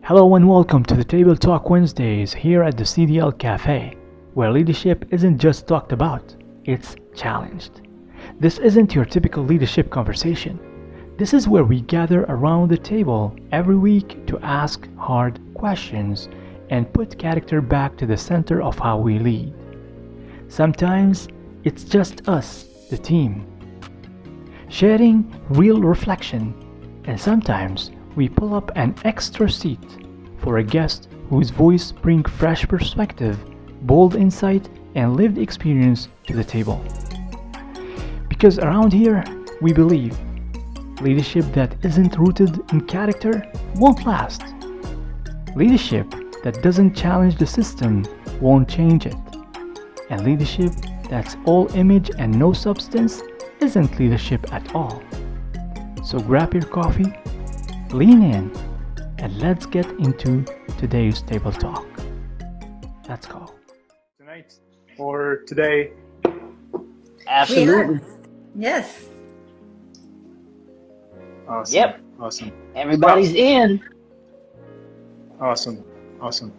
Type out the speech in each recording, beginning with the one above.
Hello and welcome to the Table Talk Wednesdays here at the CDL Cafe, where leadership isn't just talked about, it's challenged. This isn't your typical leadership conversation. This is where we gather around the table every week to ask hard questions and put character back to the center of how we lead. Sometimes it's just us, the team, sharing real reflection, and sometimes we pull up an extra seat for a guest whose voice brings fresh perspective, bold insight, and lived experience to the table. Because around here, we believe leadership that isn't rooted in character won't last. Leadership that doesn't challenge the system won't change it. And leadership that's all image and no substance isn't leadership at all. So grab your coffee, lean in, and let's get into today's table talk. Let's go. Tonight or today? Absolutely. Yes. Awesome. Yep. Awesome. Everybody's in. Awesome. Awesome.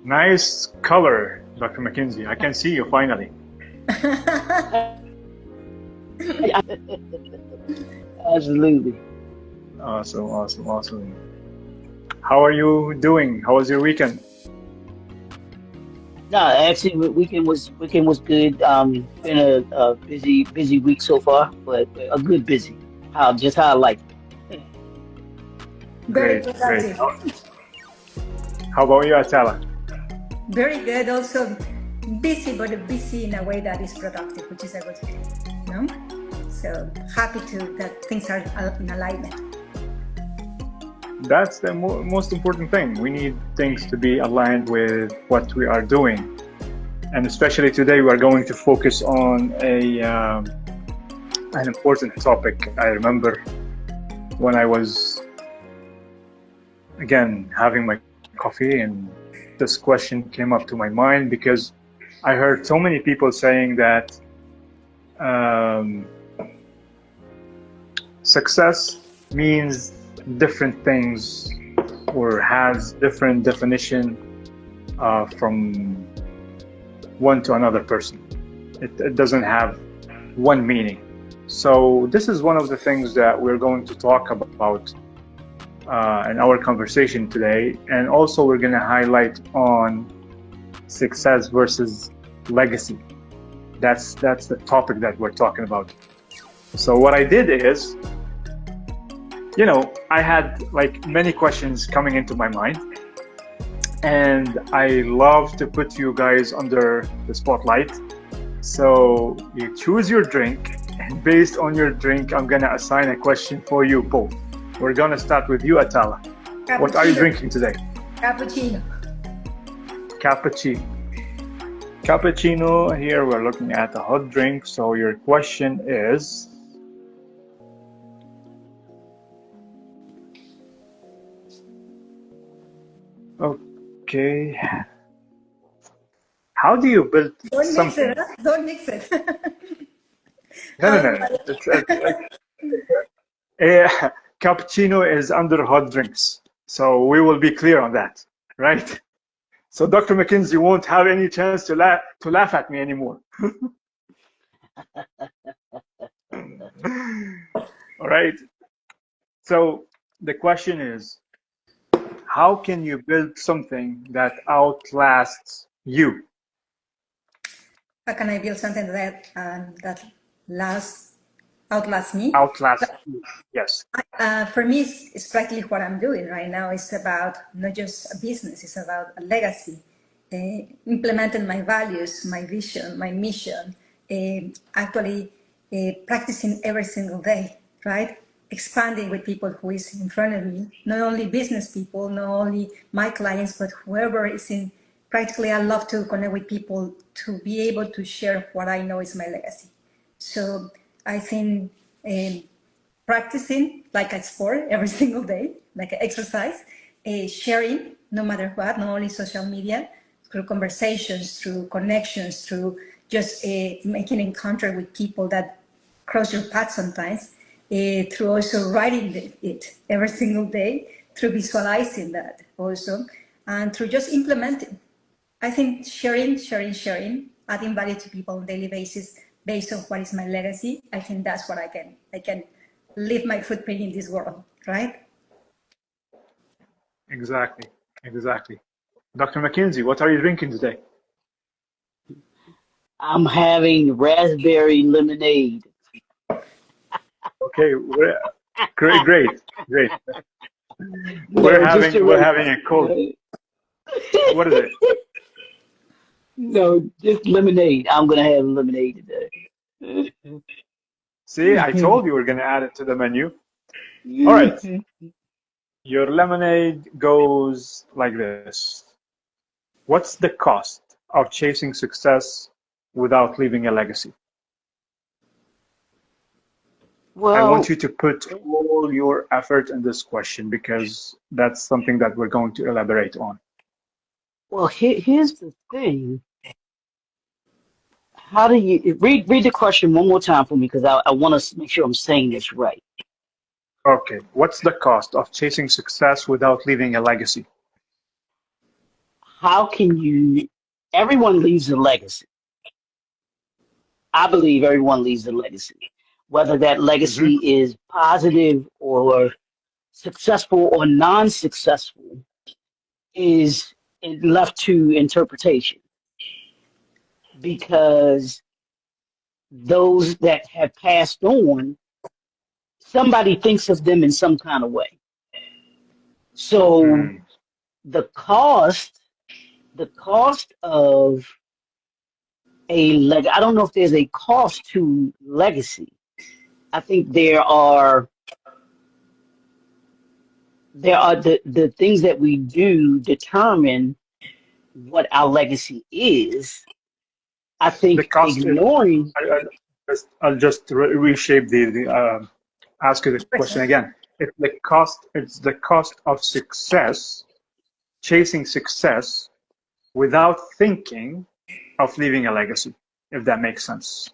Nice color, Dr. McKinsey. I can see you finally. Absolutely. Awesome. Awesome. Awesome. How are you doing? How was your weekend? No, actually, weekend was good. Been a busy week so far, but a good busy. How I like it. Very Great. productive. How about you, Atala? Very good. Also busy, but busy in a way that is productive, which is a good thing. No? So happy that things are in alignment. That's the most important thing. We need things to be aligned with what we are doing. And especially today, we are going to focus on an important topic. I remember when I was, again, having my coffee and this question came up to my mind because I heard so many people saying that success means different things or has different definition from one to another person. It doesn't have one meaning. So this is one of the things that we're going to talk about in our conversation today, and also we're going to highlight on success versus legacy. That's the topic that we're talking about. So what I did is, I had like many questions coming into my mind, and I love to put you guys under the spotlight. So you choose your drink, and based on your drink, I'm gonna assign a question for you both. We're gonna start with you, Atala. What are you drinking today? Cappuccino. Cappuccino. Here we're looking at a hot drink. So your question is, okay, how do you build something? Don't mix it. No. Cappuccino is under hot drinks. So we will be clear on that, right? So Dr. McKinsey won't have any chance to laugh at me anymore. All right. So the question is, how can you build something that outlasts you? How can I build something that outlasts me? Outlast you, yes. For me, it's practically what I'm doing right now. It's about not just a business, it's about a legacy. Implementing my values, my vision, my mission, actually practicing every single day, right? Expanding with people who is in front of me, not only business people, not only my clients, but whoever is in. Practically, I love to connect with people to be able to share what I know is my legacy. So I think practicing like a sport every single day, like an exercise, sharing no matter what, not only social media, through conversations, through connections, through just making encounter with people that cross your path sometimes, through also writing it every single day, through visualizing that also, and through just implementing. I think sharing, adding value to people on a daily basis based on what is my legacy. I think that's what I can leave my footprint in this world, right? Exactly. Exactly. Dr. McKinsey, what are you drinking today? I'm having raspberry lemonade. Okay, great, great, great. No, just a We're regular. having a cold. What is it? No, just lemonade. I'm gonna have lemonade today. See, I told you we're gonna add it to the menu. All right, your lemonade goes like this. What's the cost of chasing success without leaving a legacy? I want Well, you to put all your effort in this question because that's something that we're going to elaborate on. here's the thing. How do you read the question one more time for me? Because I want to make sure I'm saying this right. Okay, what's the cost of chasing success without leaving a legacy? How can you? Everyone leaves a legacy. I believe everyone leaves a legacy, whether that Hmm. legacy is positive or successful or non-successful is left to interpretation because those that have passed on, somebody thinks of them in some kind of way. So Mm. the cost, the cost of I don't know if there's a cost to legacy. I think there are the things that we do determine what our legacy is. I The think cost is, ignoring. I'll just reshape ask you the question Question. again. It's the cost of success, chasing success without thinking of leaving a legacy, if that makes sense.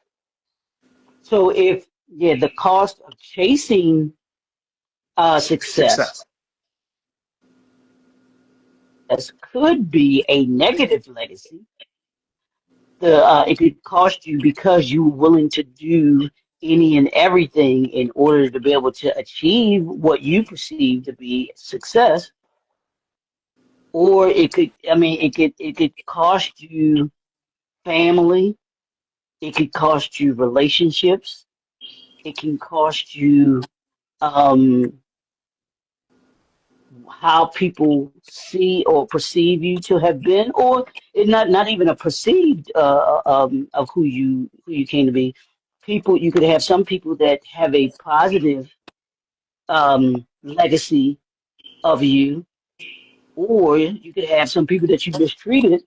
So if yeah, the cost of chasing success Success. as could be a negative legacy. It could cost you because you're willing to do any and everything in order to be able to achieve what you perceive to be success. Or it could cost you family. It could cost you relationships. It can cost you um, how people see or perceive you to have been, or it not even a perceived of who you came to be. People, you could have some people that have a positive legacy of you, or you could have some people that you mistreated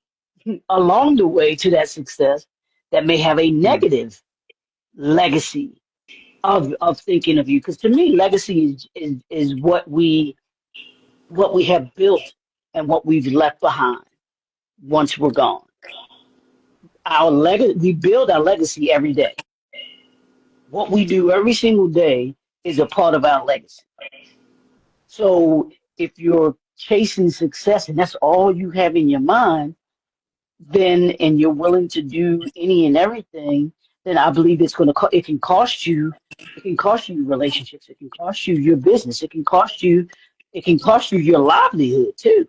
along the way to that success that may have a Mm. negative legacy of thinking of you. Because to me, legacy is what we have built and what we've left behind once we're gone. We build our legacy every day. What we do every single day is a part of our legacy. So if you're chasing success and that's all you have in your mind, then and you're willing to do any and everything, then I believe it can cost you. It can cost you relationships. It can cost you your business. It can cost you your livelihood too.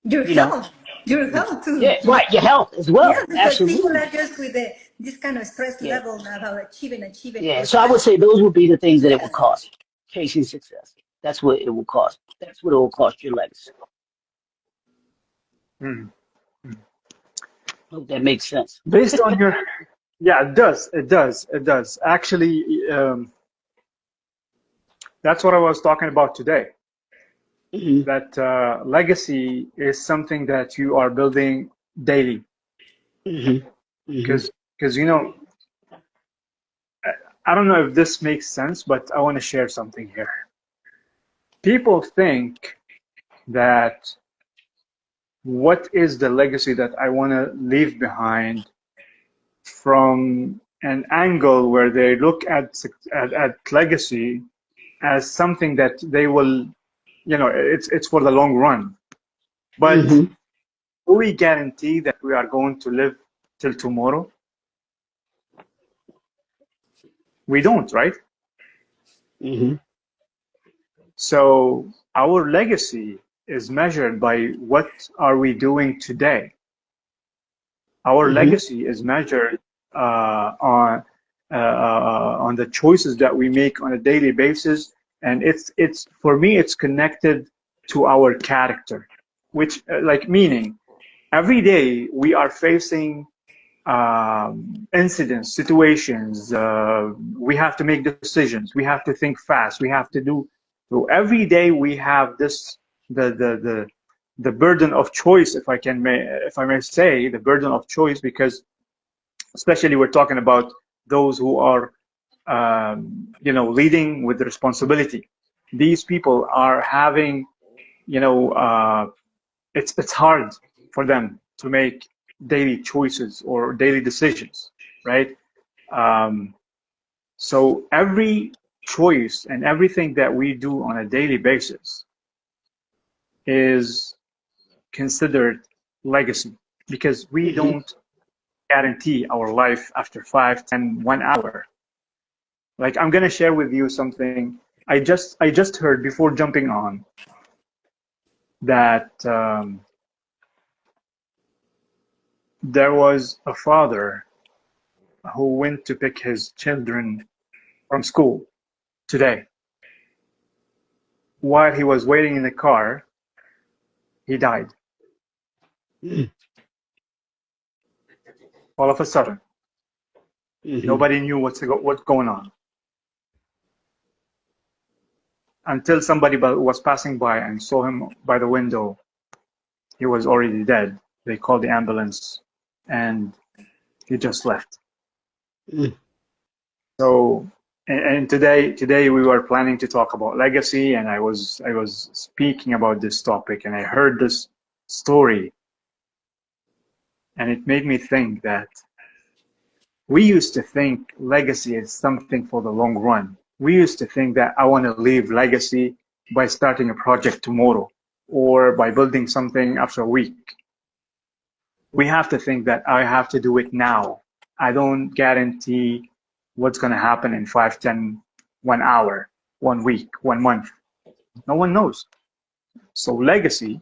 You know, Your health too. yeah, right. Your health as Yeah, well. because people Absolutely. are just with this kind of stress Yeah. level about achieving Yeah. all So I that. would say those would be the things that it would Yes. cost. Chasing success. That's what it will cost. That's what it will cost your legacy. Mm. Hope that makes sense. Based on your, yeah, it does, it does, it does. Actually, that's what I was talking about today. Hmm. That legacy is something that you are building daily. Hmm. Hmm. Because I don't know if this makes sense, but I want to share something here. People think that what is the legacy that I want to leave behind from an angle where they look at legacy as something that they will it's for the long run. But Mm-hmm. do we guarantee that we are going to live till tomorrow? We don't, right? Mm-hmm. So our legacy is measured by what are we doing today. Our Mm-hmm. legacy is measured on the choices that we make on a daily basis, and it's for me it's connected to our character, which like meaning every day we are facing incidents, situations. We have to make decisions. We have to think fast. We have to do. So every day we have this the burden of choice, if I may say, the burden of choice, because especially we're talking about those who are leading with responsibility. These people are having you know it's hard for them to make daily choices or daily decisions, right? Um, so every choice and everything that we do on a daily basis is considered legacy, because we Mm-hmm. don't guarantee our life after 5, 10, 1 hour. Like I'm gonna share with you something. I just heard before jumping on that there was a father who went to pick his children from school today. While he was waiting in the car, he died. All of a sudden, Mm-hmm. nobody knew what's going on until somebody was passing by and saw him by the window. He was already dead. They called the ambulance, and he just left. Mm-hmm. So, and today we were planning to talk about legacy, and I was speaking about this topic, and I heard this story, and it made me think that we used to think legacy is something for the long run. We used to think that I want to leave legacy by starting a project tomorrow or by building something after a week. We have to think that I have to do it now. I don't guarantee what's going to happen in 5, 10, 1 hour, 1 week, 1 month. No one knows. So legacy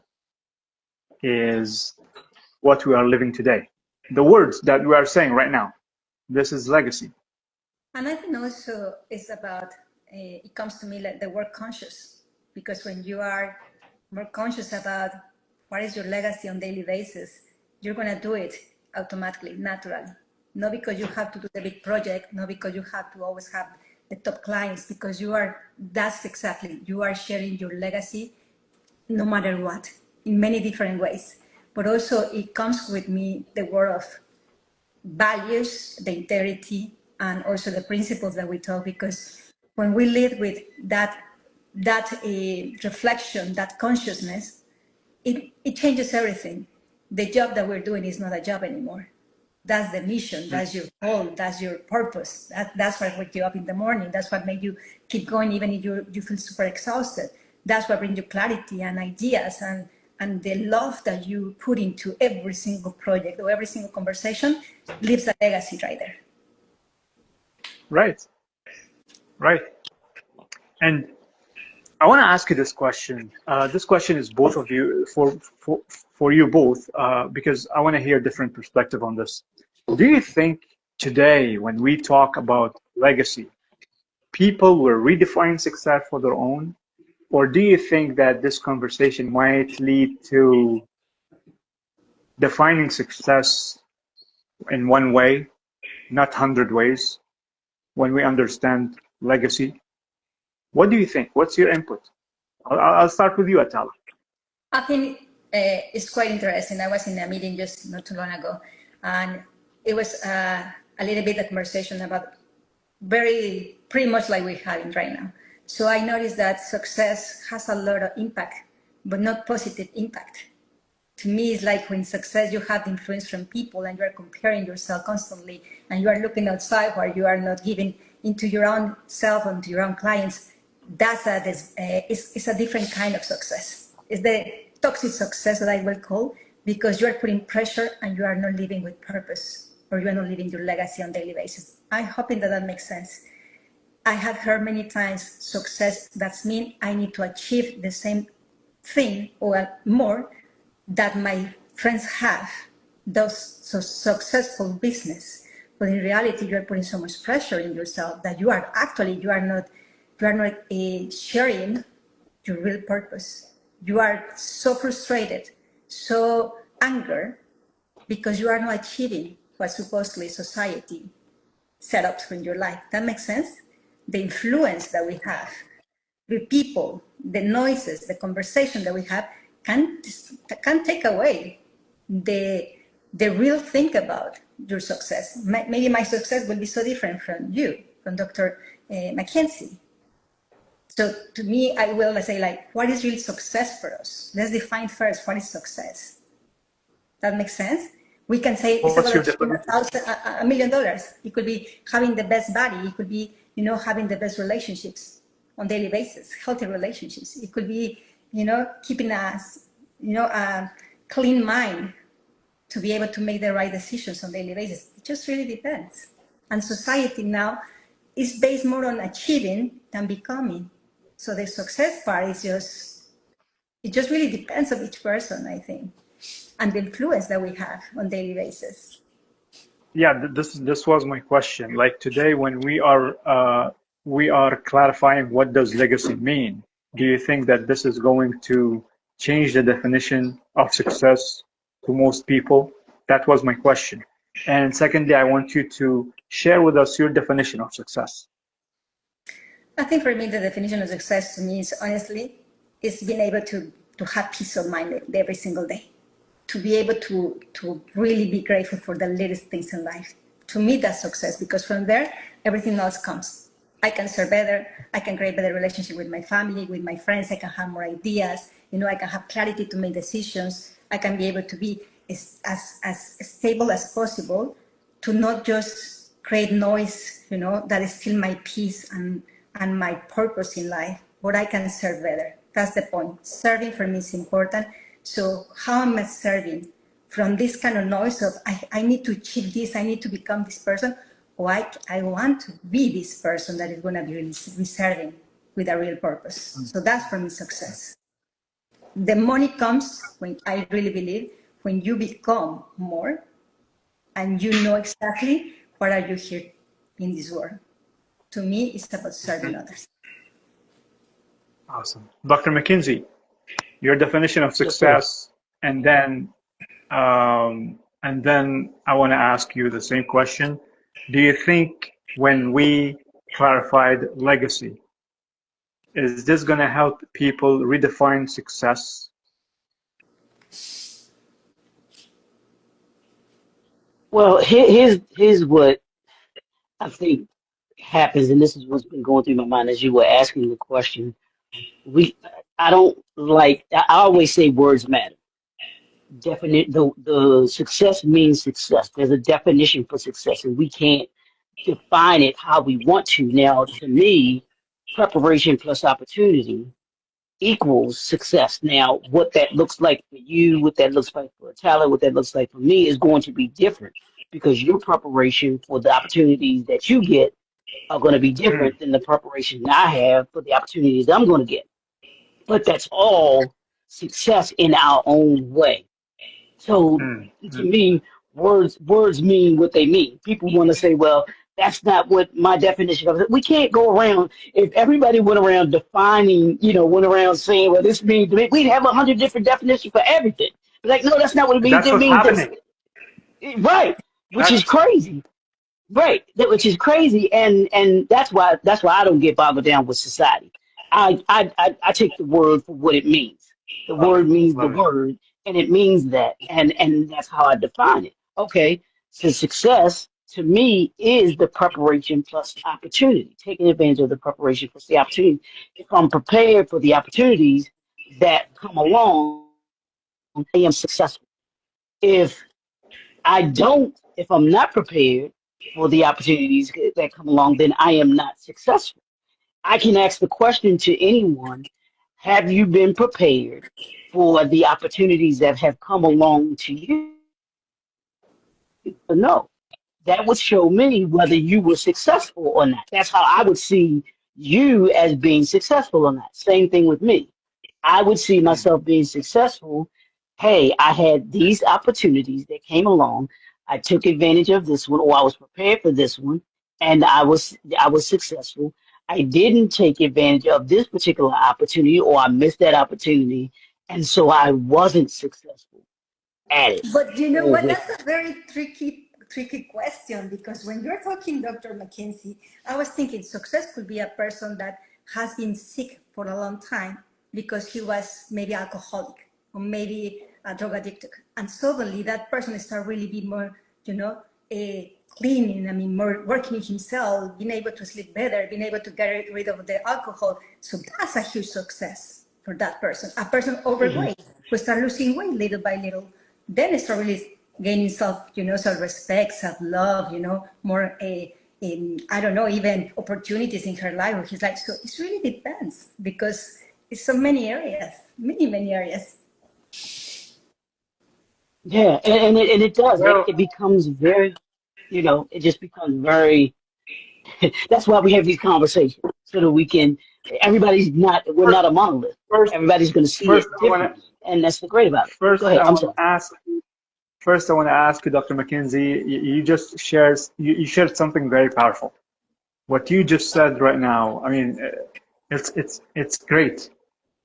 is what we are living today. The words that we are saying right now, this is legacy. And I think also it's about, it comes to me like the word conscious, because when you are more conscious about what is your legacy on daily basis, you're going to do it automatically, naturally. Not because you have to do the big project, not because you have to always have the top clients, because that's exactly, you are sharing your legacy no matter what, in many different ways. But also it comes with me the word of values, the integrity, and also the principles that we talk. Because when we live with that reflection, that consciousness, it changes everything. The job that we're doing is not a job anymore. That's the mission. That's your goal. That's your purpose. That's what wakes you up in the morning. That's what makes you keep going, even if you feel super exhausted. That's what brings you clarity and ideas and the love that you put into every single project or every single conversation leaves a legacy right there. Right, right. And I want to ask you this question. This question is both of you for you both, because I want to hear different perspective on this. Do you think today, when we talk about legacy, people will redefine success for their own, or do you think that this conversation might lead to defining success in one way, not 100 ways, when we understand legacy? What do you think? What's your input? I'll start with you, Atala. I think it's quite interesting. I was in a meeting just not too long ago, and it was a little bit of conversation about very pretty much like we're having right now. So I noticed that success has a lot of impact, but not positive impact. To me, it's like when success, you have influence from people and you are comparing yourself constantly and you are looking outside where you are not giving into your own self and to your own clients. that's it's a different kind of success. It's the toxic success that I will call, because you are putting pressure and you are not living with purpose, or you are not living your legacy on a daily basis. I'm hoping that that makes sense. I have heard many times success that's mean I need to achieve the same thing or more that my friends have, those so successful business. But in reality, you are putting so much pressure in yourself that you are not sharing your real purpose. You are so frustrated, so angry, because you are not achieving what supposedly society set up in your life. That makes sense? The influence that we have, the people, the noises, the conversation that we have can take away the real thing about your success. Maybe my success will be so different from you, from Dr. Mackenzie. So to me, I will say, like, what is really success for us? Let's define first what is success. That makes sense? We can say it's about achieving $1 million. It could be having the best body. It could be, having the best relationships on a daily basis, healthy relationships. It could be, keeping a clean mind to be able to make the right decisions on a daily basis. It just really depends. And society now is based more on achieving than becoming. So the success part is it just really depends on each person, I think, and the influence that we have on a daily basis. Yeah, this was my question. Like today, when we are clarifying what does legacy mean, do you think that this is going to change the definition of success to most people? That was my question. And secondly, I want you to share with us your definition of success. I think for me, the definition of success to me is, honestly, is being able to have peace of mind every single day, to be able to really be grateful for the littlest things in life. To me, that's success, because from there, everything else comes. I can serve better. I can create better relationship with my family, with my friends. I can have more ideas. I can have clarity to make decisions. I can be able to be as stable as possible, to not just create noise, that is still my peace and my purpose in life, but I can serve better. That's the point. Serving for me is important. So how am I serving? From this kind of noise of, I need to achieve this, I need to become this person, or I want to be this person that is going to be really serving with a real purpose. So that's for me success. The money comes, when I really believe, when you become more and you know exactly what are you here in this world. To me, it's about serving others. Awesome. Dr. McKinsey, your definition of success, and then I want to ask you the same question. Do you think when we clarified legacy, is this going to help people redefine success? Well, here's what I think happens, and this is what's been going through my mind as you were asking the question. I don't like. I always say words matter. Definite. The success means success. There's a definition for success, and we can't define it how we want to. Now, to me, preparation plus opportunity equals success. Now, what that looks like for you, what that looks like for Tyler, what that looks like for me is going to be different, because your preparation for the opportunities that you get are going to be different than the preparation I have for the opportunities I'm going to get. But that's all success in our own way. So to me, words mean what they mean. People want to say, well, that's not what my definition of it. We can't go around, if everybody went around defining, went around saying, well, this means, we'd have 100 different definitions for everything. But like, no, that's not what it means. That's It what's means this. happening. Right, which is crazy. Right, which is crazy, and that's why I don't get bogged down with society. I take the word for what it means. The word means the word, and it means that, and that's how I define it. Okay, so success to me is the preparation plus opportunity, taking advantage of the preparation plus the opportunity. If I'm prepared for the opportunities that come along, I am successful. If if I'm not prepared for the opportunities that come along, then I am not successful. I can ask the question to anyone, have you been prepared for the opportunities that have come along to you? No. That would show me whether you were successful or not. That's how I would see you as being successful or not. Same thing with me. I would see myself being successful. Hey, I had these opportunities that came along. I took advantage of this one, or I was prepared for this one, and I was successful. I didn't take advantage of this particular opportunity, or I missed that opportunity, and so I wasn't successful at it But you know or what? with That's a very tricky question, because when you're talking, Dr. McKenzie, I was thinking success could be a person that has been sick for a long time because he was maybe alcoholic or maybe a drug addict, and suddenly that person start really be more, cleaning. I mean, more working himself, being able to sleep better, being able to get rid of the alcohol. So that's a huge success for that person. A person Mhm. overweight who start losing weight little by little, then start really gaining self-respect, self-love, more I don't know, even opportunities in her life or his life. So it really depends, because it's so many areas, many areas. Yeah, and it does. It, Well, it becomes very, it just becomes very, that's why we have these conversations so that we can, we're first, not a monolith. first, Everybody's going to see first it I want to differently. And that's the great about it. Go first ahead. I I'm want sorry. to ask First, I want to ask you, Dr. McKenzie, you just you shared something very powerful. What you just said right now, I mean, it's great.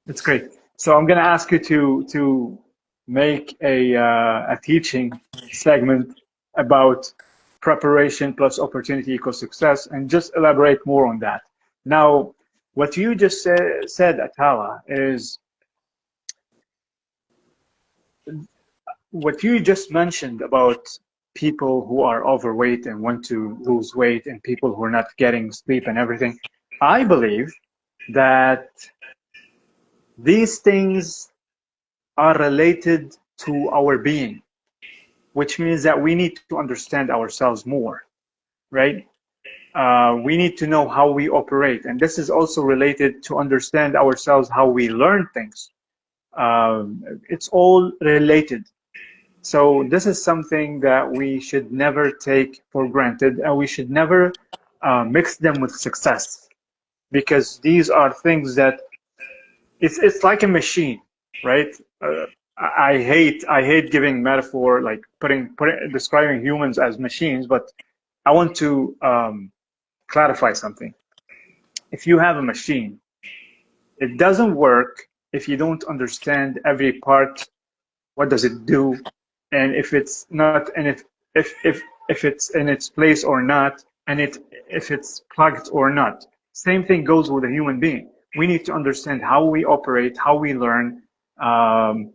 It's great. So I'm going to ask you to make a teaching segment about preparation plus opportunity equals success, and just elaborate more on that. Now, what you just said, Atala, is what you just mentioned about people who are overweight and want to lose weight, and people who are not getting sleep and everything. I believe that these things are related to our being, which means that we need to understand ourselves more, right? We need to know how we operate. And this is also related to understand ourselves, how we learn things. It's all related. So this is something that we should never take for granted, and we should never mix them with success, because these are things that it's like a machine, right? I hate giving metaphor, like describing humans as machines, but I want to clarify something. If you have a machine, it doesn't work if you don't understand every part. What does it do, and if it's not, and if it's in its place or not, and if it's plugged or not. Same thing goes with a human being. We need to understand how we operate, how we learn, um,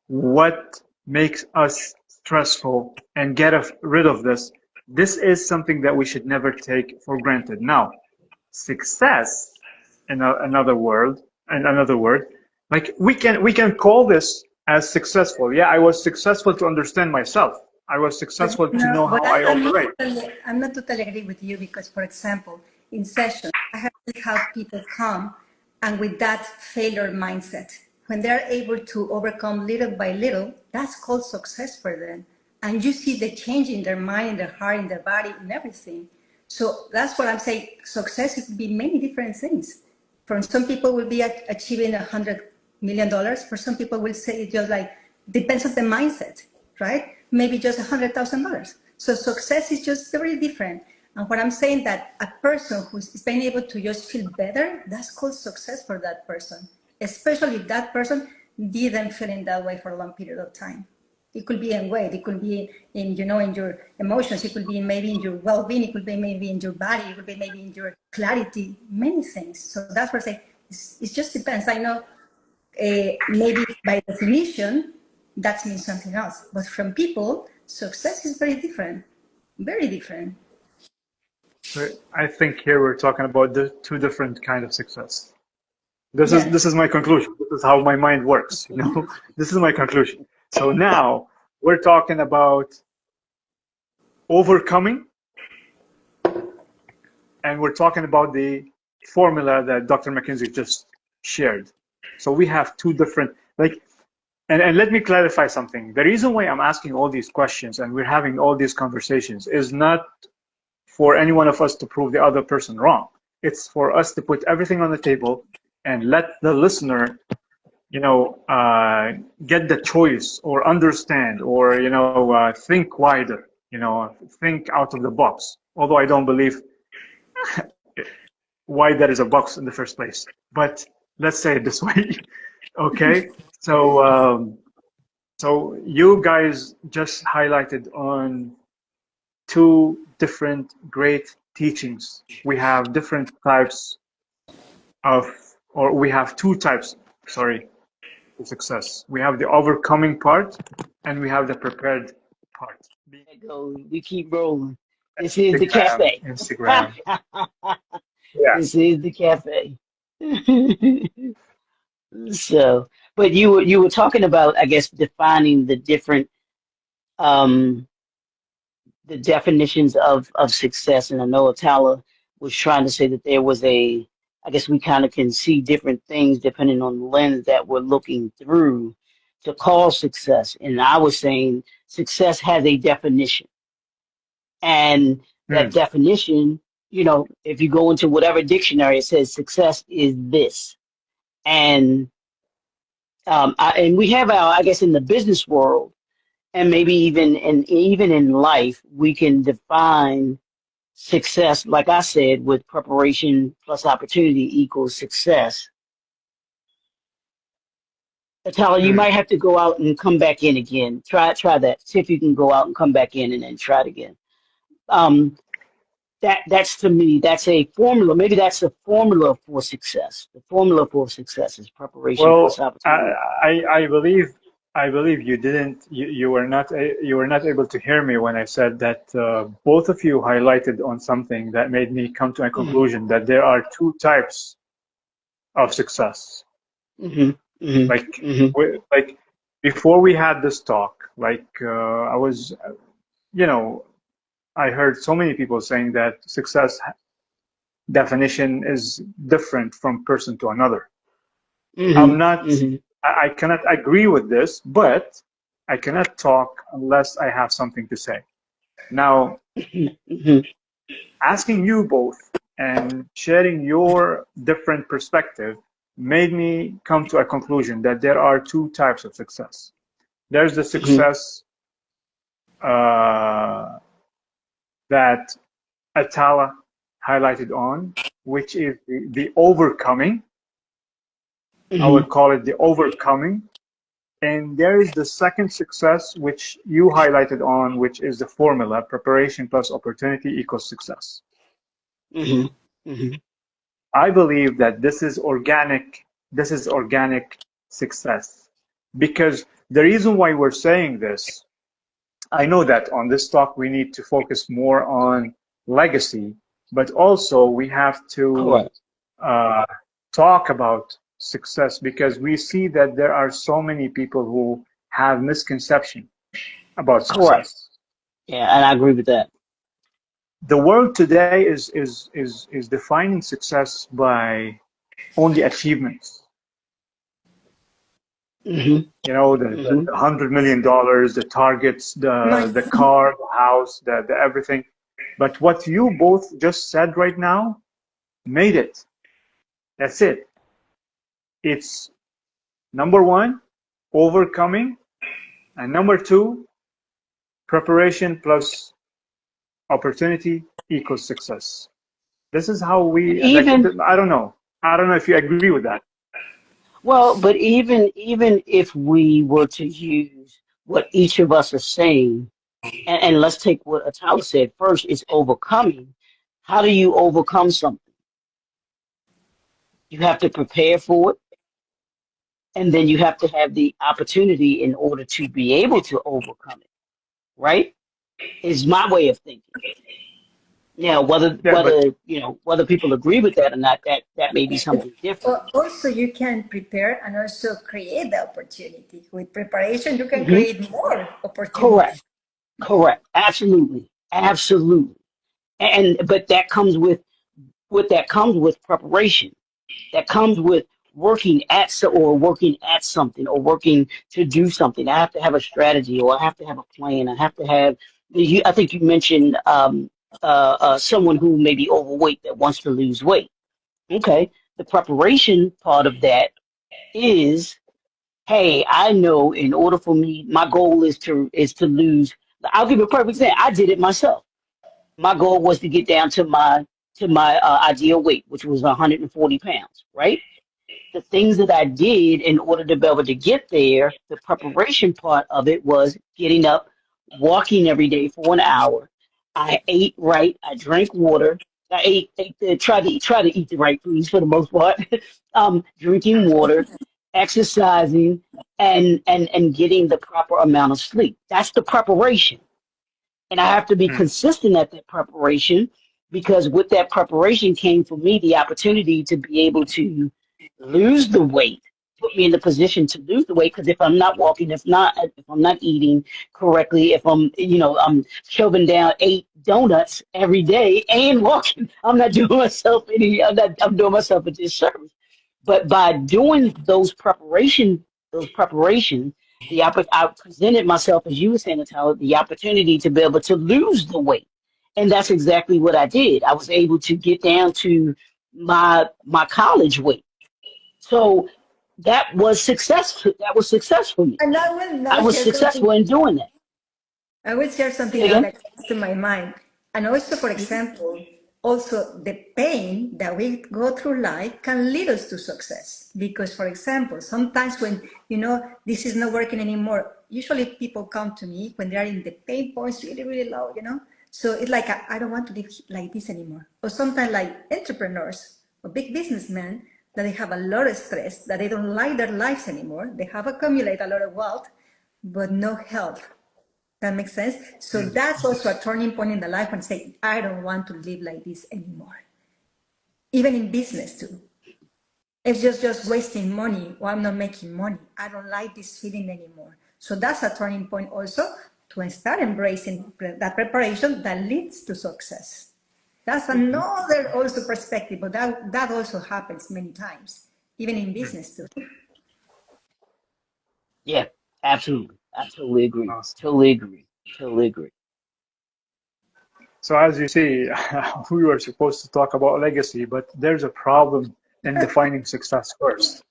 what makes us stressful, and get rid of this. This is something that we should never take for granted. Now, success, in another word, like we can call this as successful. Yeah, I was successful to understand myself. I was But successful to no, know but how I operate. I'm not totally agree with you, because, for example, in sessions, I have to have people come and with that failure mindset, when they're able to overcome little by little, that's called success for them. And you see the change in their mind, in their heart, in their body, in everything. So that's what I'm saying. Success could be many different things. For some people will be achieving $100 million. For some people will say it just like depends on the mindset, right? Maybe just $100,000. So success is just very different. And what I'm saying, that a person who's been able to just feel better, that's called success for that person. Especially if that person didn't feel in that way for a long period of time. It could be in weight, it could be in your emotions, it could be maybe in your well-being, it could be maybe in your body, it could be maybe in your clarity, many things. So that's what I say. It just depends. I know maybe by definition that means something else, but from people, success is very different, very different. I think here we're talking about the two different kind of success. This is Yes. this is my conclusion. This is how my mind works. This is my conclusion. So now we're talking about overcoming and we're talking about the formula that Dr. McKinsey just shared. So we have two different, like, and let me clarify something. The reason why I'm asking all these questions and we're having all these conversations is not for any one of us to prove the other person wrong. It's for us to put everything on the table and let the listener, get the choice or understand or, think wider, think out of the box. Although I don't believe why there is a box in the first place. But let's say it this way. Okay. So you guys just highlighted on two different great teachings. We have different types of, or we have two types, sorry, of success. We have the overcoming part and we have the prepared part. We keep rolling. This is the Instagram, cafe. Instagram. Yeah. This is the cafe. So, but you were talking about, I guess, defining um the definitions of success, and I know Atala was trying to say that there was I guess we kind of can see different things depending on the lens that we're looking through to call success. And I was saying success has a definition, and that Mm. definition, if you go into whatever dictionary, it says success is this. And and we have our, I guess, in the business world, and maybe even in life, we can define success, like I said, with preparation plus opportunity equals success. Tyler, you Mm. might have to go out and come back in again. Try that. See if you can go out and come back in and then try it again. Um, that's to me, that's a formula. Maybe that's a formula for success. The formula for success is preparation plus Well, opportunity. I believe you didn't you were not able to hear me when I said that both of you highlighted on something that made me come to a Mm-hmm, conclusion that there are two types of success. mm-hmm, mm-hmm, Like mm-hmm, like before we had this talk, like I was, you know, I heard so many people saying that success definition is different from person to another. I'm mm-hmm, not, mm-hmm, I cannot agree with this, but I cannot talk unless I have something to say. Now, mm-hmm, asking you both and sharing your different perspective made me come to a conclusion that there are two types of success. There's the mm-hmm, success uh, that Atala highlighted on, which is the overcoming. I mm-hmm, would call it the overcoming. And there is the second success, which you highlighted on, which is the formula preparation plus opportunity equals success. mm-hmm, mm-hmm. I believe that this is organic success. Because the reason why we're saying this, I know that on this talk we need to focus more on legacy, but also we have to Correct. uh, talk about success because we see that there are so many people who have misconception about Correct. success. Yeah, and I agree with that. The world today is defining success by only achievements. Mm-hmm, You know, mm-hmm, the $100 million, the targets, Money. the car, the house, the everything. But what you both just said right now made it. That's it. It's number one, overcoming, and number two, preparation plus opportunity equals success. This is how and we like. even I don't know. I don't know if you agree with that. well, but even if we were to use what each of us are saying, and let's take what Atala said first, is overcoming. How do you overcome something? You have to prepare for it, and then you have to have the opportunity in order to be able to overcome it, right? Is my way of thinking. Now, Yeah, but whether people agree with that or not, that may be something different. Also, you can prepare and also create the opportunity. With preparation, you can Hmm. create more Correct. opportunities. Correct. Absolutely. Absolutely. And but that comes What that comes with preparation. That comes with working at something or working to do something. I have to have a strategy, or I have to have a plan. I have to have. I think you mentioned someone who may be overweight that wants to lose weight. Okay, the preparation part of that is, hey, I know in order for me, my goal is to lose. I'll give you a perfect example. I did it myself. My goal was to get down to my ideal weight, which was 140 pounds, right? The things that I did in order to be able to get there, the preparation part of it was getting up, walking every day for an hour. I ate right. I drank water. Tried to eat the right foods for the most part. Drinking water, exercising, and getting the proper amount of sleep. That's the preparation. And I have to be Mm. consistent at that preparation, because with that preparation came for me the opportunity to be able to lose the weight, put me in the position to lose the weight. Because if I'm not walking, if I'm not eating correctly, if I'm shoving down 8 donuts every day and walking, I'm doing myself a disservice. But by doing those preparations, I presented myself, as you were saying, Natalia, the opportunity to be able to lose the weight, and that's exactly what I did. I was able to get down to my college weight, so that was successful. That was success for me. And I will I now was share successful something. in doing that. I will share Say something now again. that comes to my mind. And also, for Mhm. example, also the pain that we go through life can lead us to success. Because, for example, sometimes when, this is not working anymore, usually people come to me when they are in the pain points really, really low. So it's like, I don't want to live like this anymore. Or sometimes like entrepreneurs or big businessmen that they have a lot of stress, that they don't like their lives anymore. They have accumulated a lot of wealth, but no health. That makes sense. So Mm. that's also a turning point in the life when say, I don't want to live like this anymore. Even in business too. It's just wasting money or I'm not making money. I don't like this feeling anymore. So that's a turning point also to start embracing that preparation that leads to success. That's another also perspective, but that also happens many times, even in Mm. business too. Yeah, absolutely. I totally agree. Awesome. Totally agree. Totally agree. So as you see, we were supposed to talk about legacy, but there's a problem in defining success first.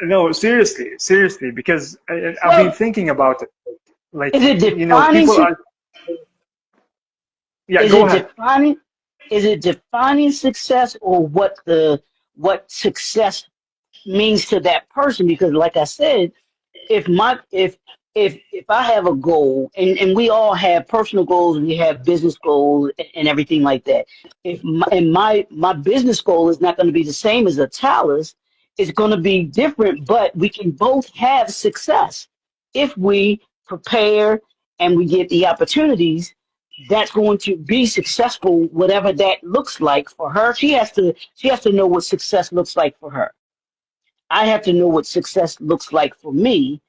No, seriously, seriously, because I've been Well, thinking about it. is Like, it defining? people are, yeah, Is go it ahead. defining? Is it defining success, or what success means to that person? Because, like I said, if my if I have a goal, and we all have personal goals, we have business goals, and everything like that. If my business goal is not going to be the same as a Talus, it's going to be different, but we can both have success if we prepare and we get the opportunities. That's going to be successful, whatever that looks like for her. She has to know what success looks like for her. I have to know what success looks like for me.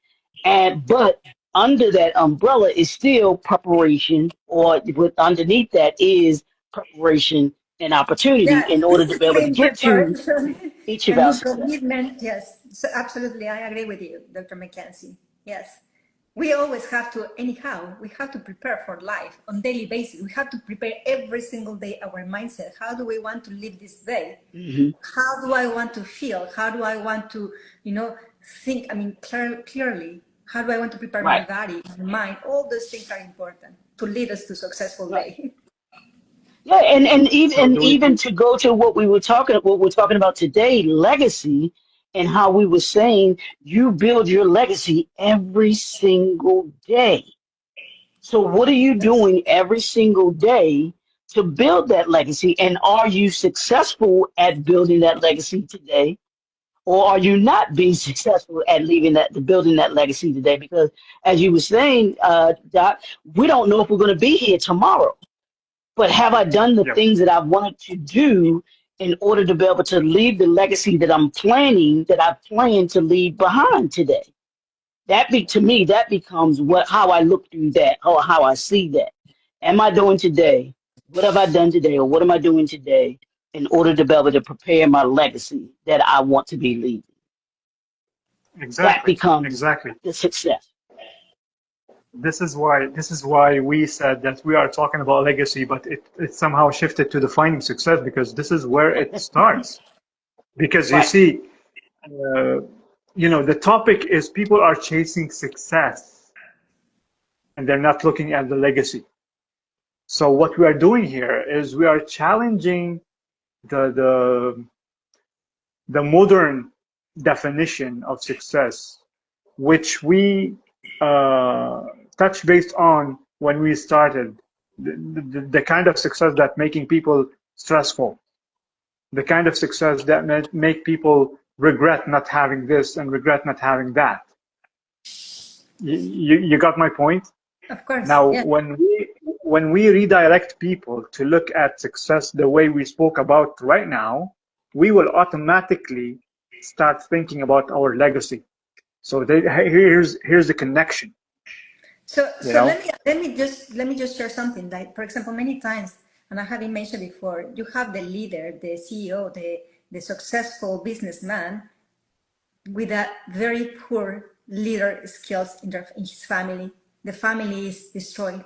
But under that umbrella is still preparation, or with underneath that is preparation and opportunity Yeah, in order to be able to same get to preparation each of and our with success. commitment. Yes, so absolutely, I agree with you, Dr. McKenzie. Yes, we always have to. Anyhow, we have to prepare for life on daily basis. We have to prepare every single day our mindset. How do we want to live this day? Hmm. How do I want to feel? How do I want to, think? I mean, clearly. How do I want to prepare my Right. body, my mind? All those things are important to lead us to successful Right. day. Yeah, and even So and do we? even to go to what we're talking about today, legacy, and how we were saying you build your legacy every single day. So what are you doing every single day to build that legacy? And are you successful at building that legacy today? Or are you not being successful at building that legacy today? Because as you were saying, Doc, we don't know if we're going to be here tomorrow. But have I done the Yeah. things that I wanted to do in order to be able to leave the legacy that I plan to leave behind today? To me, that becomes how I look through that, or how I see that. Am I doing today what have I done today, or what am I doing today in order to be able to prepare my legacy that I want to be leaving? That Exactly. becomes Exactly. the success. This is why we said that we are talking about legacy, but it somehow shifted to defining success because this is where it starts. Because you Right. see, uh, the topic is people are chasing success and they're not looking at the legacy. So what we are doing here is we are challenging the the the modern definition of success, which we uh, touched based on when we started, the kind of success that making people stressful, the kind of success that make people regret not having this and regret not having that. You got my point? Of course, Now, yeah. when we redirect people to look at success the way we spoke about right now, we will automatically start thinking about our legacy. So here's the connection. So, You so know, let me just share something. Like, for example, many times, and I have been mentioned before, you have the leader, the CEO, the successful businessman with a very poor leader skills in his family. The family is destroyed.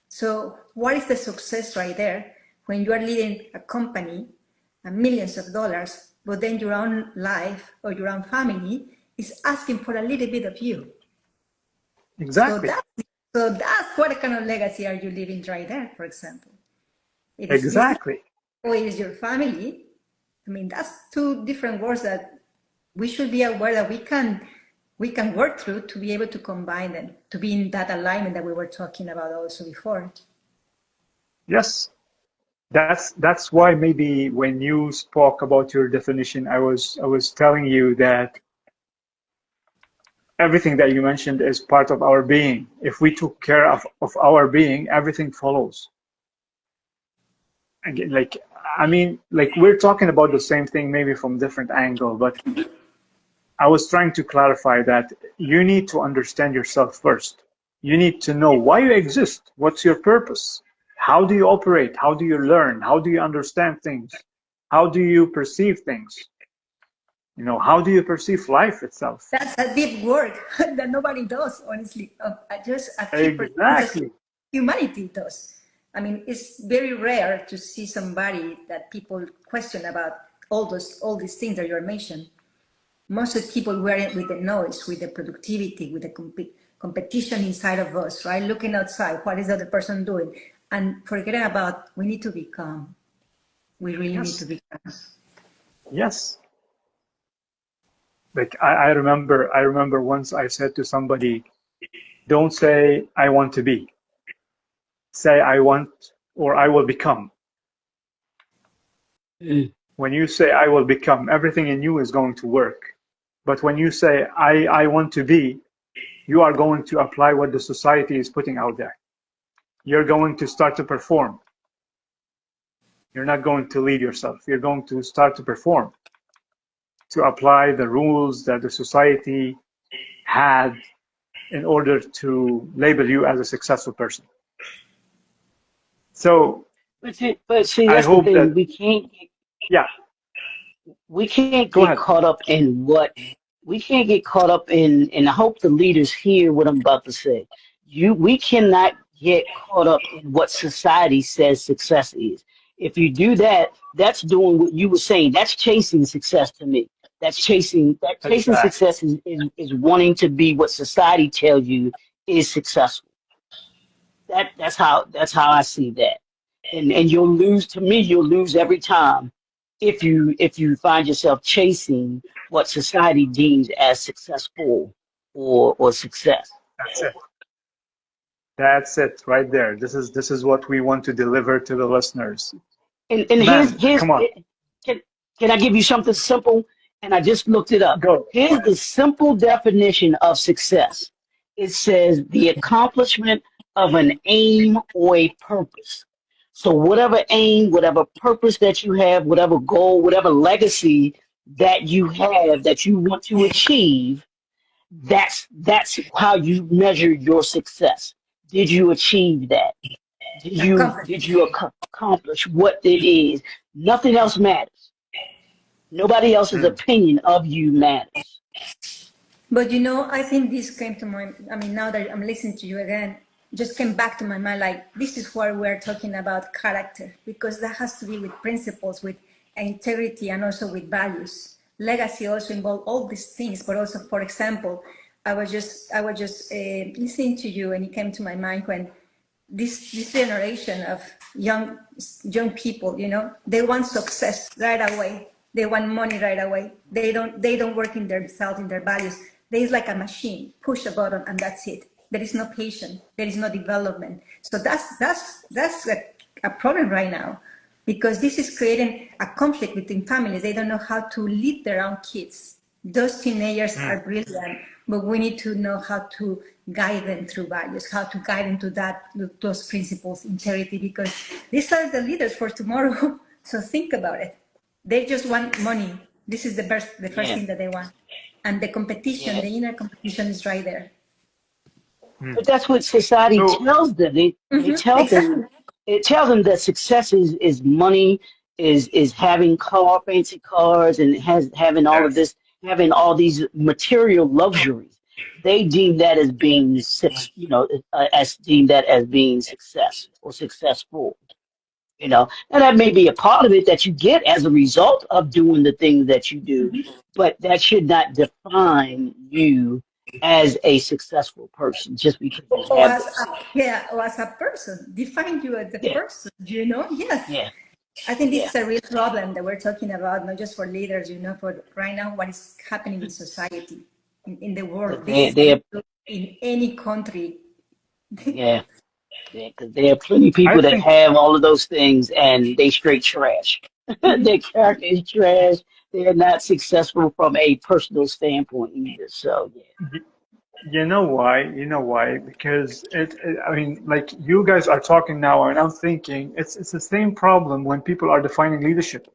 So, what is the success right there when you are leading a company and millions of dollars, but then your own life or your own family is asking for a little bit of you? So exactly, that so that's what kind of legacy are you leaving right there, for example. It is business exactly. or it is your family. I mean, that's two different words that we should be aware that we can work through to be able to combine them, to be in that alignment that we were talking about also before. Yes, that's why maybe when you spoke about your definition, I was telling you that everything that you mentioned is part of our being. If we took care of our being, everything follows. Again, like I mean, like we're talking about the same thing, maybe from different angle, but I was trying to clarify that you need to understand yourself first. You need to know why you exist. What's your purpose? How do you operate? How do you learn? How do you understand things? How do you perceive things? How do you perceive life itself? That's a deep work that nobody does, honestly. Just a few percentages of Exactly. humanity does. I mean, it's very rare to see somebody that people question about all these things that you're mentioning. Most of the people were with the noise, with the productivity, with the competition inside of us, right? Looking outside, what is the other person doing? And forgetting about, we need to be calm. We really need to Yes. be calm. Yes. Like I remember once I said to somebody, don't say I want to be. Say I want or I will become. Mm. When you say I will become, everything in you is going to work. But when you say I want to be, you are going to apply what the society is putting out there. You're going to start to perform. You're not going to lead yourself. You're going to start to perform, to apply the rules that the society had in order to label you as a successful person. So But see, I that's the hope thing. that, yeah, We can't go get ahead. caught up in what we can't get caught up in, and I hope the leaders hear what I'm about to say. We cannot get caught up in what society says success is. If you do that, that's doing what you were saying. That's chasing success to me. That chasing Exactly. success is wanting to be what society tells you is successful. That's how I see that. And you'll lose every time if you find yourself chasing what society deems as successful or success. That's it. That's it right there. This is what we want to deliver to the listeners. And here's Man, here's come on, can, can I give you something simple? And I just looked it up. go. Here's the simple definition of success. It says the accomplishment of an aim or a purpose. So whatever aim, whatever purpose that you have, whatever goal, whatever legacy that you have that you want to achieve, that's how you measure your success. Did you achieve that? did you accomplish what it is? Nothing else matters. Nobody else's opinion of you matters. But you know, I think this came to my, I mean, now that I'm listening to you again, just came back to my mind like, this is why we're talking about character, because that has to be with principles, with integrity, and also with values. Legacy also involves all these things, but also, for example, I was just listening to you, and it came to my mind when this generation of young people, you know, they want success right away. They want money right away. They don't work in themselves, in their values. There's like a machine, push a button, and that's it. There is no patience. There is no development. So that's a problem right now, because this is creating a conflict between families. They don't know how to lead their own kids. Those teenagers are brilliant, but we need to know how to guide them through values, how to guide them to those principles, integrity, because these are the leaders for tomorrow. So think about it. They just want money. This is the first thing that they want. And the competition, the inner competition is right there. But that's what society tells them. They tell Exactly. them, it tells them that success is money, is having fancy cars, and having all of this, having all these material luxuries. They deem that as being, as deemed that as being success or successful. And that may be a part of it that you get as a result of doing the things that you do, but that should not define you as a successful person just because you Or have as those things. or as a person, define you as a Yeah, person. You know, yes. yeah, I think this yeah. is a real problem that we're talking about, not just for leaders, you know, for right now, what is happening in society, in the world. Because This is they're in any country. yeah, because there are plenty of I people that think have all of those things and they straight trash. Their character is trash. They're not successful from a personal standpoint either. So yeah. you know why. You know why? Because I mean, like you guys are talking now, and I'm thinking it's the same problem when people are defining leadership.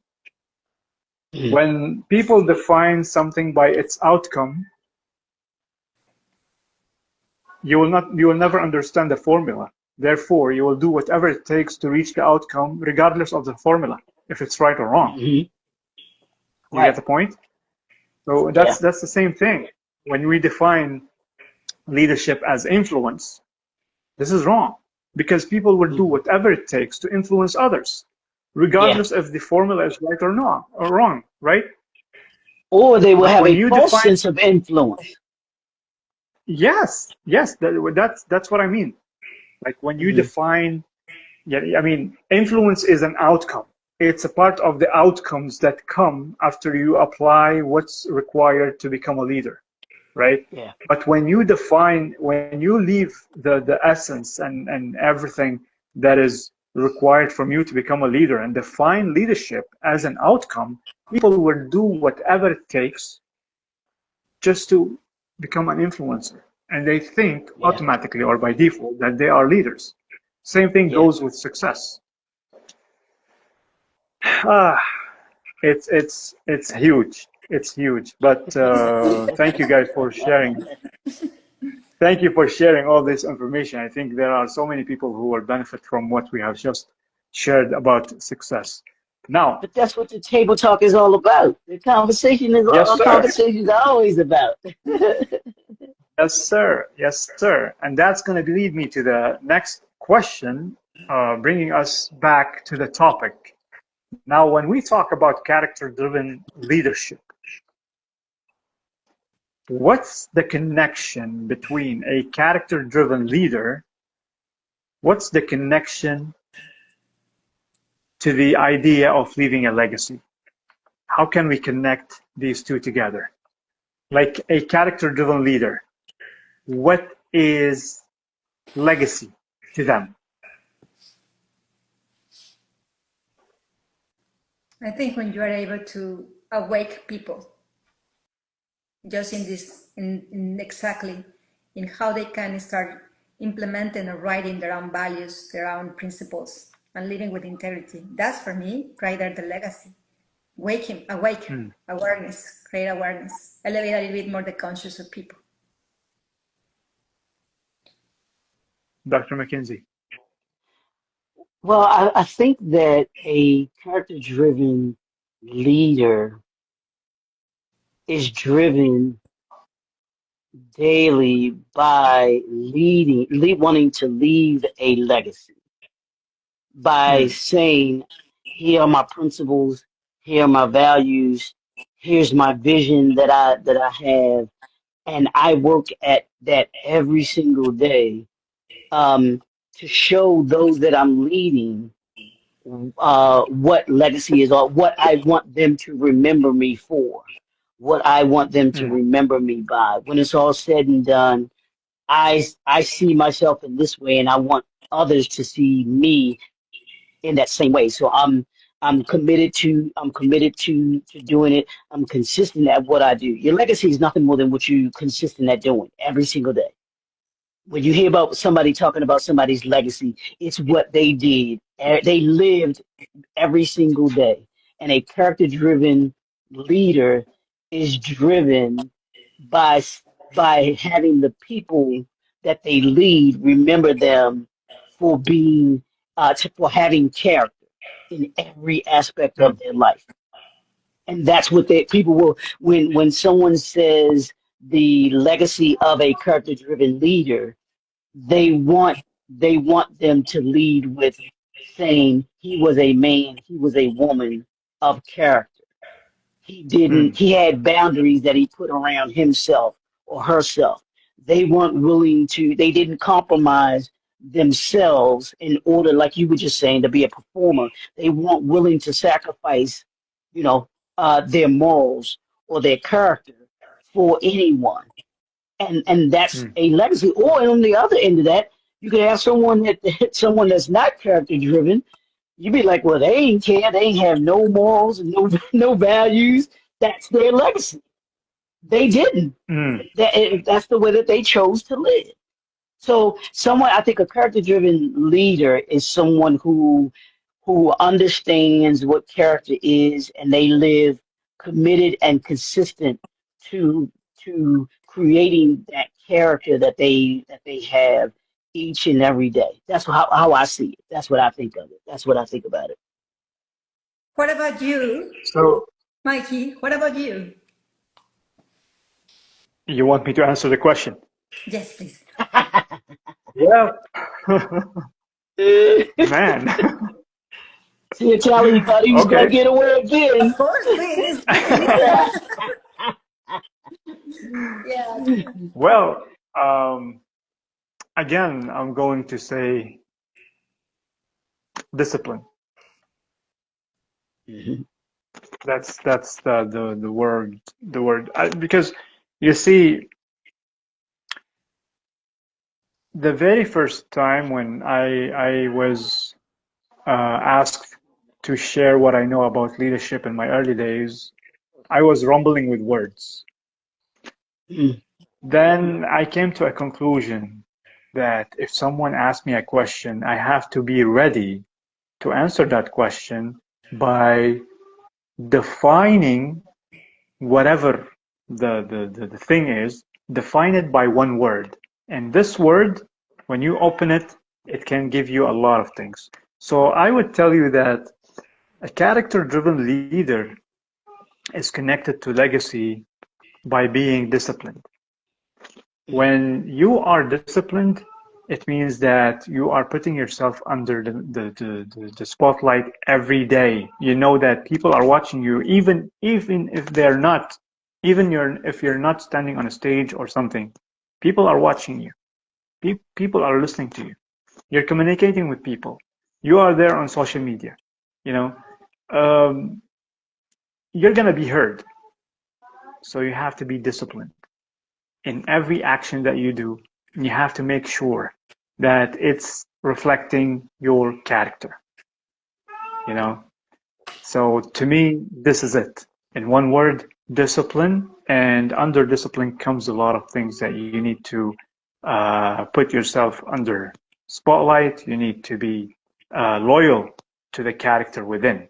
Mhm. When people define something by its outcome, you will never understand the formula. Therefore, you will do whatever it takes to reach the outcome, regardless of the formula, if it's right or wrong. Mhm. You get Right. the point? So Yeah. that's the same thing. When we define leadership as influence, this is wrong because people will do Mhm. whatever it takes to influence others, Yeah. regardless if the formula is right or not or wrong, right? Or they will But have when a you false define, sense of influence. yes, that's what I mean. Like when you Mhm. define, yeah, I mean, influence is an outcome. It's a part of the outcomes that come after you apply what's required to become a leader, right? Yeah. But when you leave the essence and everything that is required from you to become a leader and define leadership as an outcome, people will do whatever it takes just to become an influencer. And they think Yeah. automatically or by default that they are leaders. Same thing Yeah. goes with success. Ah, it's huge. It's huge. But thank you guys for sharing. Thank you for sharing all this information. I think there are so many people who will benefit from what we have just shared about success. Now, But that's what the table talk is all about. The conversation is yes, all sir. conversations are always about. Yes, sir. Yes, sir. And that's going to lead me to the next question, bringing us back to the topic. Now, when we talk about character-driven leadership, what's the connection between a character-driven leader? What's the connection to the idea of leaving a legacy? How can we connect these two together? Like a character-driven leader, what is legacy to them? I think when you are able to awake people, just in exactly in how they can start implementing or writing their own values, their own principles, and living with integrity. That's for me, right there, the legacy. Awake, Hmm. awareness, create awareness, elevate a little bit more the conscious of people. Dr. McKinsey. Well, I think that a character-driven leader is driven daily by wanting to leave a legacy, by Mm, saying, here are my principles, here are my values, here's my vision that I have, and I work at that every single day, to show those that I'm leading what legacy is, or what I want them to remember me for, what I want them to mm, remember me by. When it's all said and done, I see myself in this way, and I want others to see me in that same way. So I'm committed to doing it. I'm consistent at what I do. Your legacy is nothing more than what you consistent at doing every single day. When you hear about somebody talking about somebody's legacy, it's what they did. They lived every single day. And a character driven leader is driven by by having the people that they lead remember them for being for having character in every aspect of mm, their life. And that's what they people will when someone says the legacy of a character driven leader, they want they want them to lead with saying he was a man, he was a woman of character. mm, He had boundaries that he put around himself or herself. They didn't compromise themselves in order, like you were just saying, to be a performer. They weren't willing to sacrifice, you know, their morals or their character for anyone. And that's mm, a legacy. Or on the other end of that, you could have someone that's not character driven. You'd be like, well, they ain't care. They ain't have no morals and no no values. That's their legacy. They didn't. mm, That's the way that they chose to live. So I think a character-driven leader is someone who understands what character is, and they live committed and consistent to creating that character that they have each and every day. That's how I see it. That's what I think of it. That's what I think about it. What about you, So Mikey? What about you? you want me to answer the question? Yes, please. Yeah. Man. See, Charlie thought he was gonna Okay. get away Of again. course, please, please. Yeah. Well, um, again, I'm going to say discipline. Mhm. That's the word because you see, the very first time when I was asked to share what I know about leadership in my early days, I was rumbling with words. Mhm. Then I came to a conclusion that if someone asks me a question, I have to be ready to answer that question by defining whatever the thing is, define it by one word. And this word, when you open it, it can give you a lot of things. So I would tell you that a character-driven leader is connected to legacy by being disciplined. When you are disciplined, it means that you are putting yourself under the spotlight every day. You know that people are watching you, even if they're not, if you're not standing on a stage or something, people are watching you. People are listening to you. You're communicating with people. You are there on social media. You know, um, you're gonna be heard. So you have to be disciplined in every action that you do. You have to make sure that it's reflecting your character, you know? So to me, this is it. In one word, discipline. And under discipline comes a lot of things that you need to put yourself under spotlight. You need to be loyal to the character within.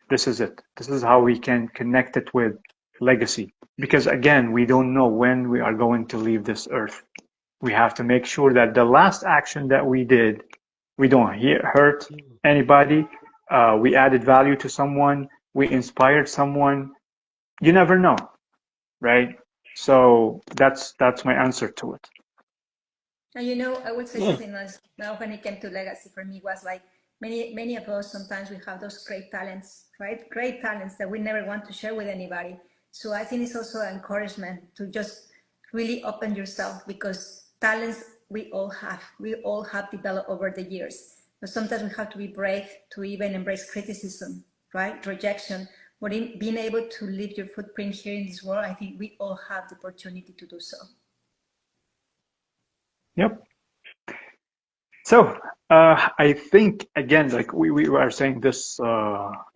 This is it. This is how we can connect it with legacy. Because again, we don't know when we are going to leave this earth. We have to make sure that the last action that we did We don't hurt anybody. We added value to someone. We inspired someone. You never know, right? So that's my answer to it. And I would say something else now when it came to legacy for me was like many of us sometimes we have those great talents, right? Great talents that we never want to share with anybody. So I think it's also an encouragement to just really open yourself because talents we all have developed over the years. But sometimes we have to be brave to even embrace criticism, right? Rejection. But in being able to leave your footprint here in this world, I think we all have the opportunity to do so. Yep. So I think again, like we are saying this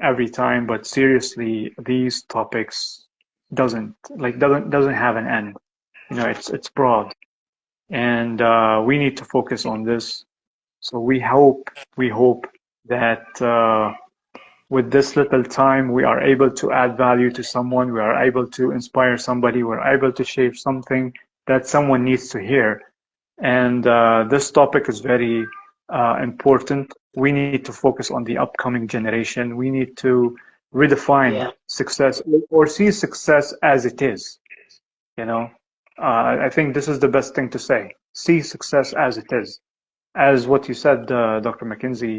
every time, but seriously, these topics doesn't have an end. It's broad, and we need to focus on this. So we hope that with this little time, we are able to add value to someone. We are able to inspire somebody. We're able to share something that someone needs to hear. And this topic is very important. We need to focus on the upcoming generation. We need to redefine success or see success as it is. You know, I think this is the best thing to say. See success as it is. As what you said, Dr. McKinsey,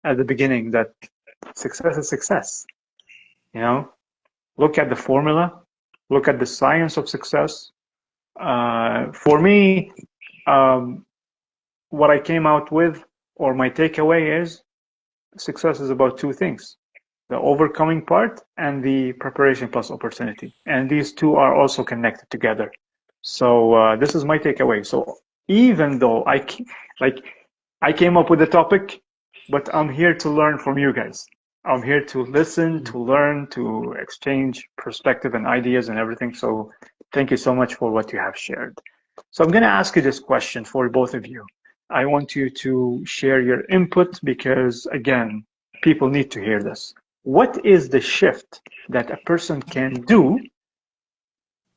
at the beginning, that success is success. You know, look at the formula, look at the science of success. For me, um, what I came out with, or my takeaway is, success is about two things: the overcoming part and the preparation plus opportunity. And these two are also connected together. So this is my takeaway. So even though I came up with the topic, but I'm here to learn from you guys. I'm here to listen, to learn, to exchange perspective and ideas and everything. So thank you so much for what you have shared. So I'm going to ask you this question for both of you. I want you to share your input because, again, people need to hear this. What is the shift that a person can do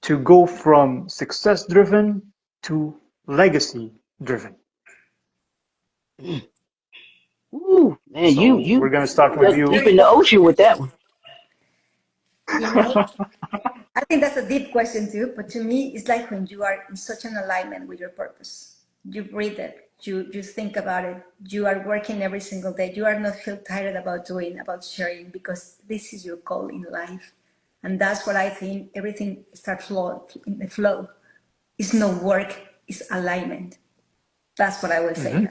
to go from success driven to legacy driven? Ooh, man, So you we're going to start with just you. deep in the ocean with that one. I think that's a deep question too, but to me, it's like when you are in such an alignment with your purpose. You breathe it, you think about it, you are working every single day. You are not feel tired about doing, about sharing, because this is your call in life. And that's what I think everything starts flow in the flow. It's no work, it's alignment. That's what I will say.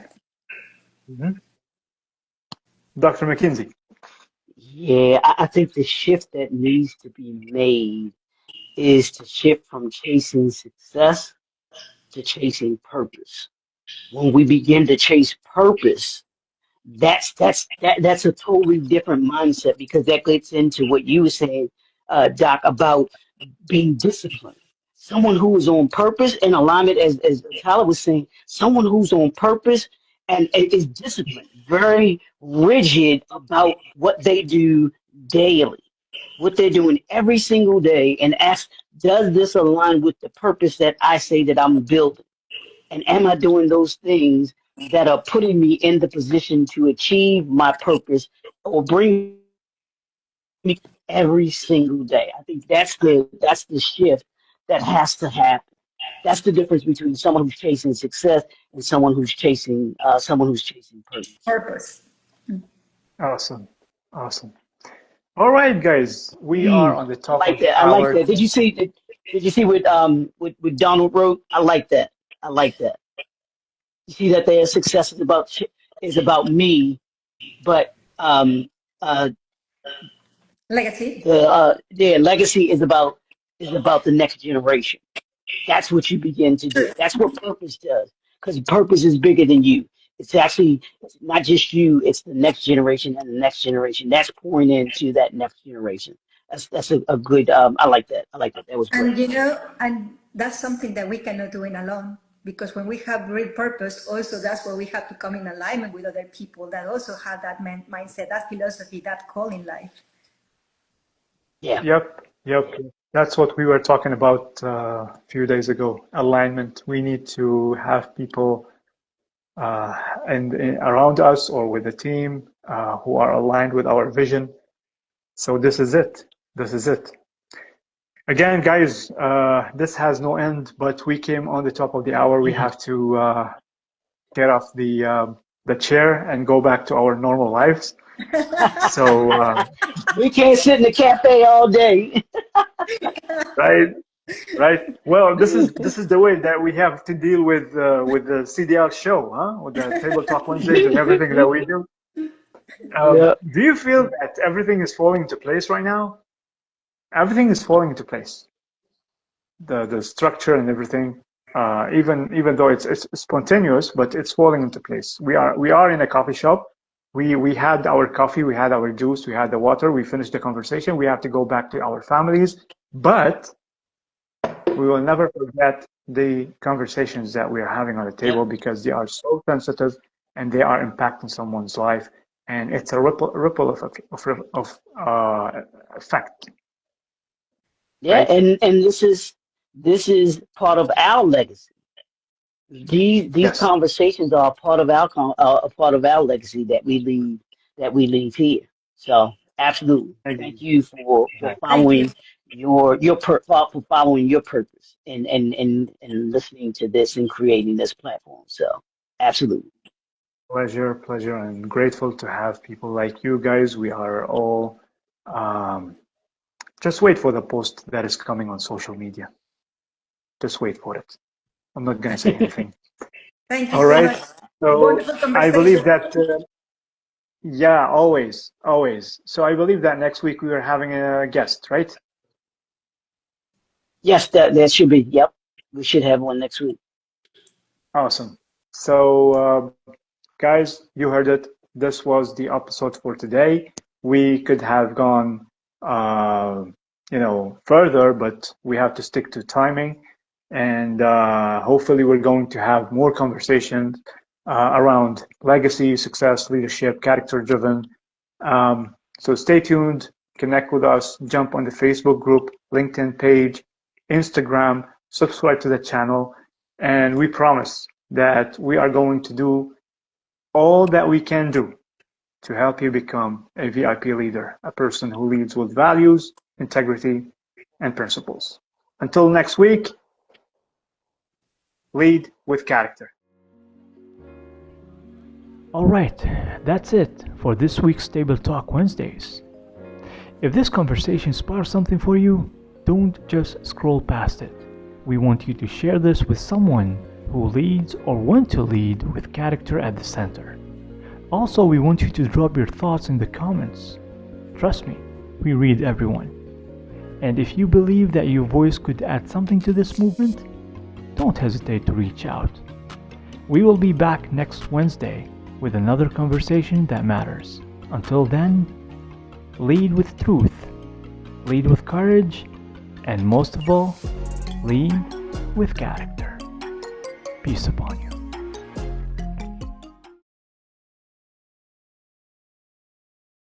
Dr. McKinsey. Yeah, I think the shift that needs to be made is to shift from chasing success to chasing purpose. When we begin to chase purpose, that's a totally different mindset because that gets into what you were saying, Doc, about being disciplined. Someone who is on purpose and alignment, as Tyler was saying, someone who's on purpose and is disciplined, very rigid about what they do daily, what they're doing every single day, and ask, does this align with the purpose that I say that I'm building? And am I doing those things that are putting me in the position to achieve my purpose or bring me every single day? I think that's the shift that has to happen. That's the difference between someone who's chasing success and someone who's chasing purpose. Purpose. Awesome. Awesome. All right, guys, we are on the I top like of that. I like our. that. Did you see what Donald wrote? I like that. I like that. You see that their success is about me, but uh, Legacy. their legacy is about the next generation. That's what you begin to do. That's what purpose does, because purpose is bigger than you. It's not just you. It's the next generation and the next generation. That's pouring into that next generation. That's a good. I like that. I like that. That was great. And that's something that we cannot do in alone. Because when we have real purpose, also that's where we have to come in alignment with other people that also have that mindset, that philosophy, that call in life. Yeah. Yep. That's what we were talking about a few days ago. Alignment. We need to have people and around us or with the team who are aligned with our vision. So this is it. This is it. Again, guys, this has no end, but we came on the top of the hour. We have to get off the chair and go back to our normal lives. So We can't sit in the cafe all day. right, right. Well, this is the way that we have to deal with the CDL show, huh? With the Table Talk Wednesdays and everything that we do. Yeah. Do you feel that everything is falling into place right now? Everything is falling into place. The structure and everything, even though it's spontaneous, but it's falling into place. We are in a coffee shop. We had our coffee, we had our juice, we had the water. We finished the conversation. We have to go back to our families, but we will never forget the conversations that we are having on the table because they are so sensitive and they are impacting someone's life, and it's a ripple effect. Yeah, Right? and this is part of our legacy. These Yes, conversations are part of our a part of our legacy that we leave here. So absolutely, I agree. thank you for Exactly. Thank you. following for following your purpose and listening to this and creating this platform. So absolutely. Pleasure, pleasure, and grateful to have people like you guys. We are all um, just wait for the post that is coming on social media. Just wait for it. I'm not going to say anything. Thank you All so right. much. So Wonderful I believe conversation. that, yeah, always, always. So I believe that next week we are having a guest, right? Yes, that should be. Yep, we should have one next week. Awesome. So, guys, you heard it. This was the episode for today. We could have gone, uh, further, but we have to stick to timing. And hopefully, we're going to have more conversations around legacy, success, leadership, character-driven. So stay tuned. Connect with us. Jump on the Facebook group, LinkedIn page, Instagram. Subscribe to the channel, and we promise that we are going to do all that we can do to help you become a VIP leader, a person who leads with values, integrity, and principles. Until next week, lead with character. Alright, that's it for this week's Table Talk Wednesdays. If this conversation sparks something for you, don't just scroll past it. We want you to share this with someone who leads or want to lead with character at the center. Also, we want you to drop your thoughts in the comments. Trust me, we read everyone. And if you believe that your voice could add something to this movement, don't hesitate to reach out. We will be back next Wednesday with another conversation that matters. Until then, lead with truth, lead with courage, and most of all, lead with character. Peace upon you.